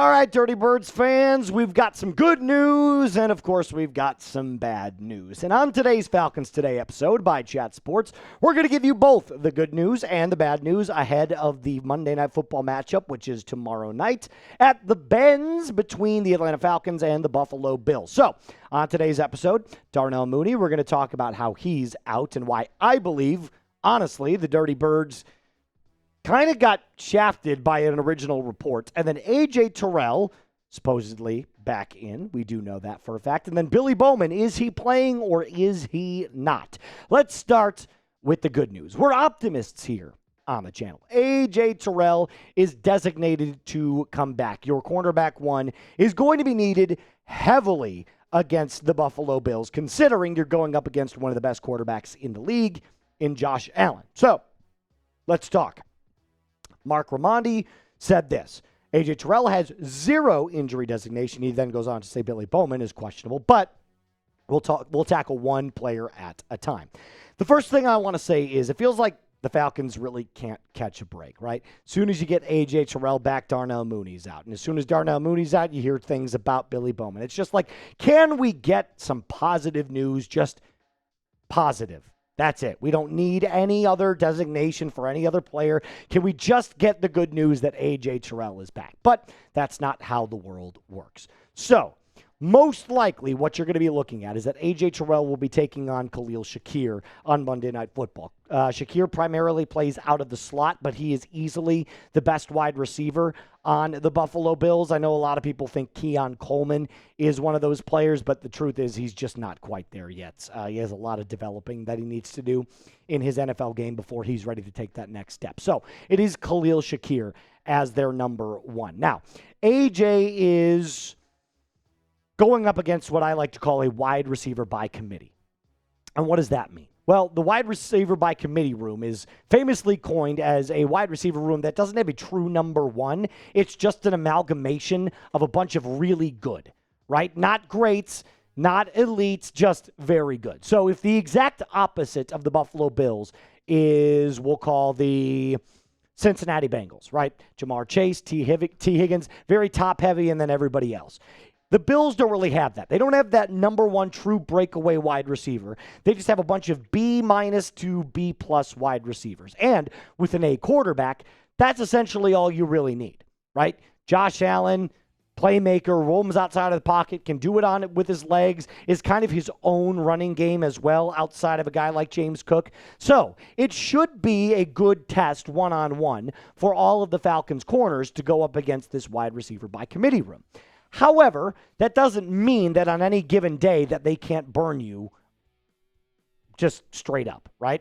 All right, Dirty Birds fans, we've got some good news, and of course, we've got some bad news. And on today's Falcons Today episode by Chat Sports, we're going to give you both the good news and the bad news ahead of the Monday Night Football matchup, which is tomorrow night at the Benz between the Atlanta Falcons and the Buffalo Bills. So, on today's episode, Darnell Mooney, we're going to talk about how he's out and why I believe, honestly, the Dirty Birds kind of got shafted by an original report. And then A.J. Terrell, supposedly back in. We do know that for a fact. And then Billy Bowman, is he playing or is he not? Let's start with the good news. We're optimists here on the channel. A.J. Terrell is designated to come back. Your cornerback one is going to be needed heavily against the Buffalo Bills, considering you're going up against one of the best quarterbacks in the league in Josh Allen. So, let's talk. Mark Raimondi said this: A.J. Terrell has zero injury designation. He then goes on to say Billy Bowman is questionable, but we'll tackle one player at a time. The first thing I want to say is it feels like the Falcons really can't catch a break, right? As soon as you get A.J. Terrell back, Darnell Mooney's out. And as soon as Darnell Mooney's out, you hear things about Billy Bowman. It's just like, can we get some positive news? Just positive. That's it. We don't need any other designation for any other player. Can we just get the good news that A.J. Terrell is back? But that's not how the world works. So, most likely what you're going to be looking at is that A.J. Terrell will be taking on Khalil Shakir on Monday Night Football. Shakir primarily plays out of the slot, but he is easily the best wide receiver on the Buffalo Bills. I know a lot of people think Keon Coleman is one of those players, but the truth is he's just not quite there yet. He has a lot of developing that he needs to do in his NFL game before he's ready to take that next step. So it is Khalil Shakir as their number one. Now, AJ is going up against what I like to call a wide receiver by committee. And what does that mean? Well, the wide receiver by committee room is famously coined as a wide receiver room that doesn't have a true number one. It's just an amalgamation of a bunch of really good, right? Not greats, not elites, just very good. So if the exact opposite of the Buffalo Bills is, we'll call the Cincinnati Bengals, right? Jamar Chase, T. Higgins, very top heavy, and then everybody else. The Bills don't really have that. They don't have that number one true breakaway wide receiver. They just have a bunch of B- to B+ wide receivers. And with an A quarterback, that's essentially all you really need, right? Josh Allen, playmaker, roams outside of the pocket, can do it on it with his legs, is kind of his own running game as well outside of a guy like James Cook. So it should be a good test one-on-one for all of the Falcons corners to go up against this wide receiver by committee room. However, that doesn't mean that on any given day that they can't burn you just straight up, right?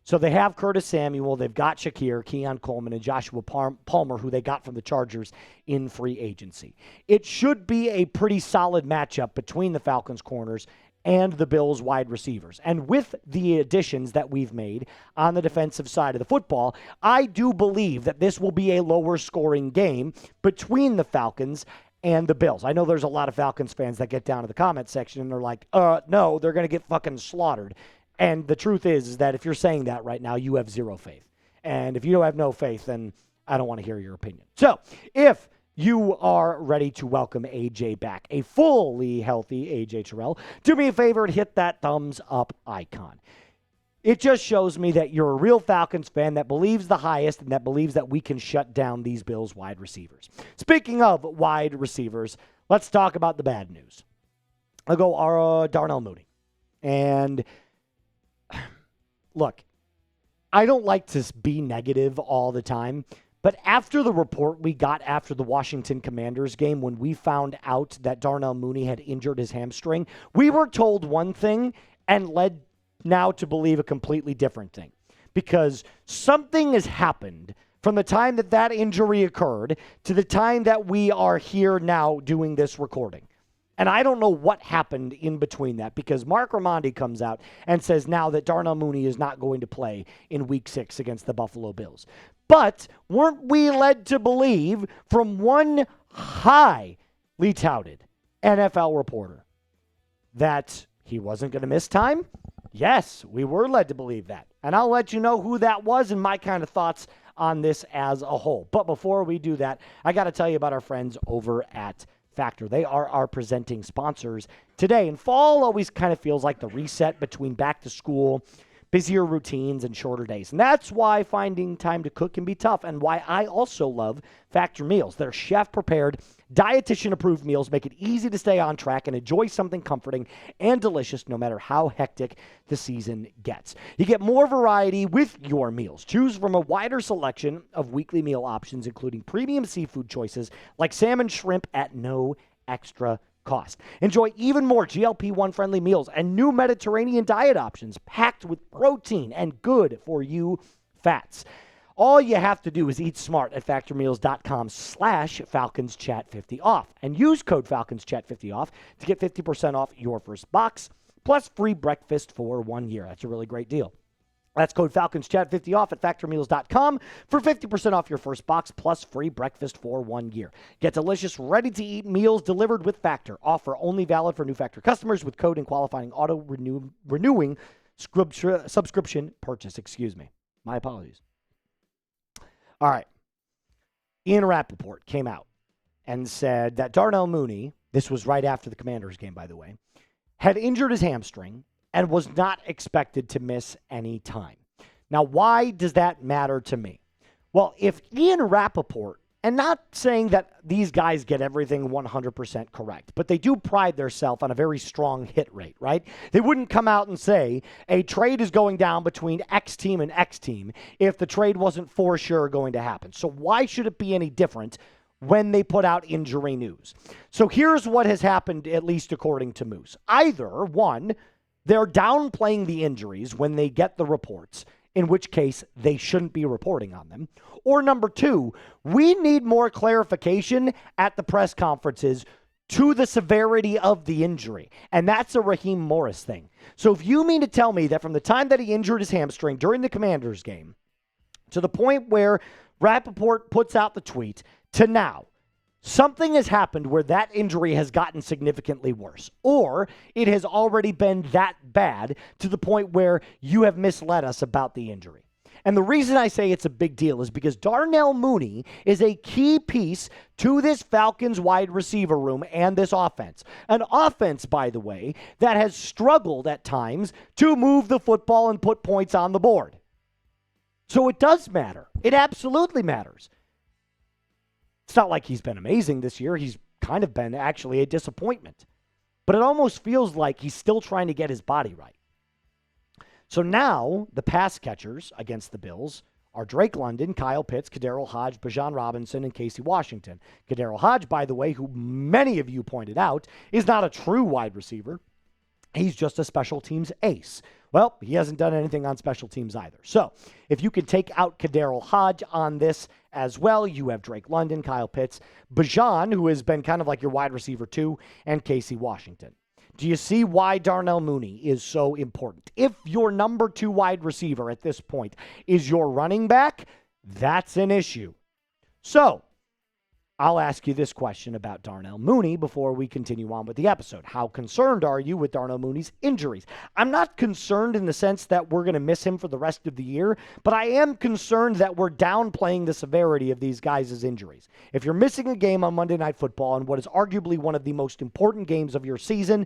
So they have Curtis Samuel, they've got Shakir, Keon Coleman, and Joshua Palmer, who they got from the Chargers in free agency. It should be a pretty solid matchup between the Falcons corners and the Bills wide receivers. And with the additions that we've made on the defensive side of the football, I do believe that this will be a lower scoring game between the Falcons and the Bills. I know there's a lot of Falcons fans that get down to the comment section and they're like, no, they're going to get fucking slaughtered. And the truth is that if you're saying that right now, you have zero faith. And if you have no faith, then I don't want to hear your opinion. So if you are ready to welcome AJ back, a fully healthy AJ Terrell, do me a favor and hit that thumbs up icon. It just shows me that you're a real Falcons fan that believes the highest and that believes that we can shut down these Bills wide receivers. Speaking of wide receivers, let's talk about the bad news. I'll go Darnell Mooney. And look, I don't like to be negative all the time, but after the report we got after the Washington Commanders game, when we found out that Darnell Mooney had injured his hamstring, we were told one thing and led now to believe a completely different thing, because something has happened from the time that that injury occurred to the time that we are here now doing this recording. And I don't know what happened in between that, because Mark Raimondi comes out and says now that Darnell Mooney is not going to play in Week 6 against the Buffalo Bills. But weren't we led to believe from one highly touted NFL reporter that he wasn't going to miss time? Yes, we were led to believe that. And I'll let you know who that was and my kind of thoughts on this as a whole. But before we do that, I got to tell you about our friends over at Factor. They are our presenting sponsors today. And fall always kind of feels like the reset between back to school, busier routines, and shorter days. And that's why finding time to cook can be tough, and why I also love Factor meals. Their chef-prepared, dietitian-approved meals make it easy to stay on track and enjoy something comforting and delicious no matter how hectic the season gets. You get more variety with your meals. Choose from a wider selection of weekly meal options, including premium seafood choices like salmon, shrimp at no extra cost. Enjoy even more GLP-1 friendly meals and new Mediterranean diet options packed with protein and good for you fats. All you have to do is eat smart at factormeals.com/FalconsChat50off and use code FalconsChat50off to get 50% off your first box plus free breakfast for 1 year. That's a really great deal. That's code FalconsChat50off at factormeals.com for 50% off your first box plus free breakfast for 1 year. Get delicious, ready-to-eat meals delivered with Factor. Offer only valid for new Factor customers with code and qualifying auto-renewing subscription purchase. My apologies. All right. Ian Rappaport came out and said that Darnell Mooney, this was right after the Commanders game, by the way, had injured his hamstring and was not expected to miss any time. Now, why does that matter to me? Well, if Ian Rappaport, and not saying that these guys get everything 100% correct, but they do pride themselves on a very strong hit rate, right? They wouldn't come out and say a trade is going down between X team and X team if the trade wasn't for sure going to happen. So why should it be any different when they put out injury news? So here's what has happened, at least according to Moose. Either, one, they're downplaying the injuries when they get the reports, in which case they shouldn't be reporting on them. Or number two, we need more clarification at the press conferences to the severity of the injury. And that's a Raheem Morris thing. So if you mean to tell me that from the time that he injured his hamstring during the Commanders game to the point where Rappaport puts out the tweet to now, something has happened where that injury has gotten significantly worse, or it has already been that bad to the point where you have misled us about the injury. And the reason I say it's a big deal is because Darnell Mooney is a key piece to this Falcons wide receiver room and this offense. An offense, by the way, that has struggled at times to move the football and put points on the board. So it does matter. It absolutely matters. It's not like he's been amazing this year. He's kind of been actually a disappointment. But it almost feels like he's still trying to get his body right. So now the pass catchers against the Bills are Drake London, Kyle Pitts, KhaDarel Hodge, Bijan Robinson, and Casey Washington. KhaDarel Hodge, by the way, who many of you pointed out, is not a true wide receiver. He's just a special teams ace. Well, he hasn't done anything on special teams either. So if you could take out KhaDarel Hodge on this as well, you have Drake London, Kyle Pitts, Bijan, who has been kind of like your wide receiver too, and Casey Washington. Do you see why Darnell Mooney is so important? If your number 2 wide receiver at this point is your running back, that's an issue. So I'll ask you this question about Darnell Mooney before we continue on with the episode. How concerned are you with Darnell Mooney's injuries? I'm not concerned in the sense that we're going to miss him for the rest of the year, but I am concerned that we're downplaying the severity of these guys' injuries. If you're missing a game on Monday Night Football in what is arguably one of the most important games of your season,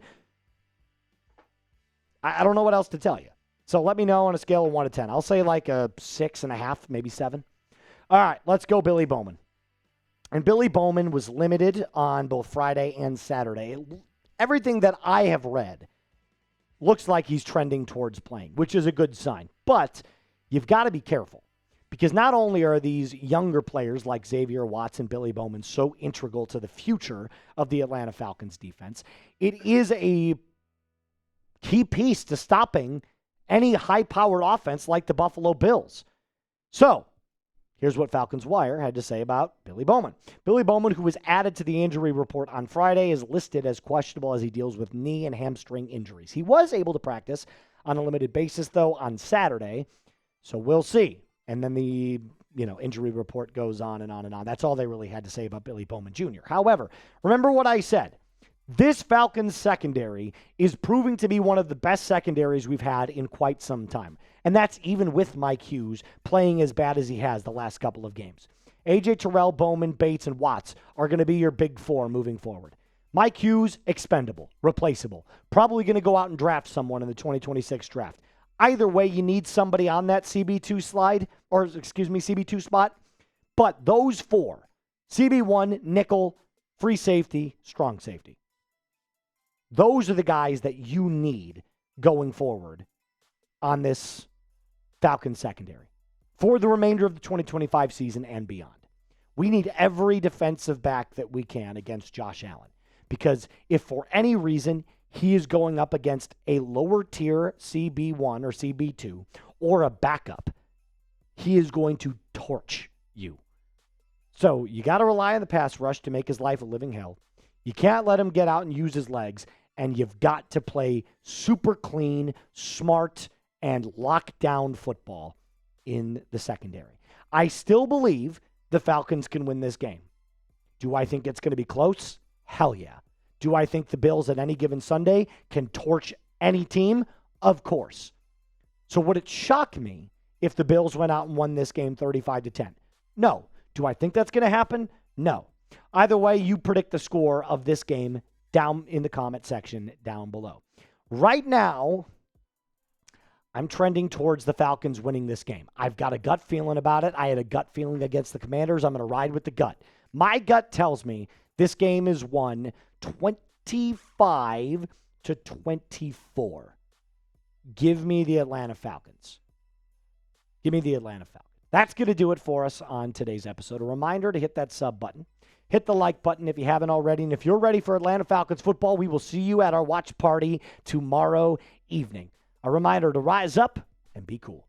I don't know what else to tell you. So let me know on a scale of 1 to 10. I'll say like a 6.5, maybe 7. All right, let's go Billy Bowman. And Billy Bowman was limited on both Friday and Saturday. Everything that I have read looks like he's trending towards playing, which is a good sign. But you've got to be careful because not only are these younger players like Xavier Watts and Billy Bowman so integral to the future of the Atlanta Falcons defense, it is a key piece to stopping any high-powered offense like the Buffalo Bills. So here's what Falcons Wire had to say about Billy Bowman. Billy Bowman, who was added to the injury report on Friday, is listed as questionable as he deals with knee and hamstring injuries. He was able to practice on a limited basis, though, on Saturday, so we'll see. And then the injury report goes on and on and on. That's all they really had to say about Billy Bowman Jr. However, remember what I said. This Falcons secondary is proving to be one of the best secondaries we've had in quite some time. And that's even with Mike Hughes playing as bad as he has the last couple of games. A.J. Terrell, Bowman, Bates, and Watts are going to be your big four moving forward. Mike Hughes, expendable, replaceable. Probably going to go out and draft someone in the 2026 draft. Either way, you need somebody on that CB2 CB2 spot. But those four, CB1, nickel, free safety, strong safety. Those are the guys that you need going forward on this Falcons secondary for the remainder of the 2025 season and beyond. We need every defensive back that we can against Josh Allen, because if for any reason he is going up against a lower tier CB1 or CB2 or a backup, he is going to torch you. So you got to rely on the pass rush to make his life a living hell. You can't let him get out and use his legs, and you've got to play super clean, smart, and lockdown football in the secondary. I still believe the Falcons can win this game. Do I think it's going to be close? Hell yeah. Do I think the Bills at any given Sunday can torch any team? Of course. So would it shock me if the Bills went out and won this game 35-10? No. Do I think that's going to happen? No. Either way, you predict the score of this game down in the comment section down below. Right now, I'm trending towards the Falcons winning this game. I've got a gut feeling about it. I had a gut feeling against the Commanders. I'm going to ride with the gut. My gut tells me this game is won 25-24. Give me the Atlanta Falcons. Give me the Atlanta Falcons. That's going to do it for us on today's episode. A reminder to hit that sub button. Hit the like button if you haven't already. And if you're ready for Atlanta Falcons football, we will see you at our watch party tomorrow evening. A reminder to rise up and be cool.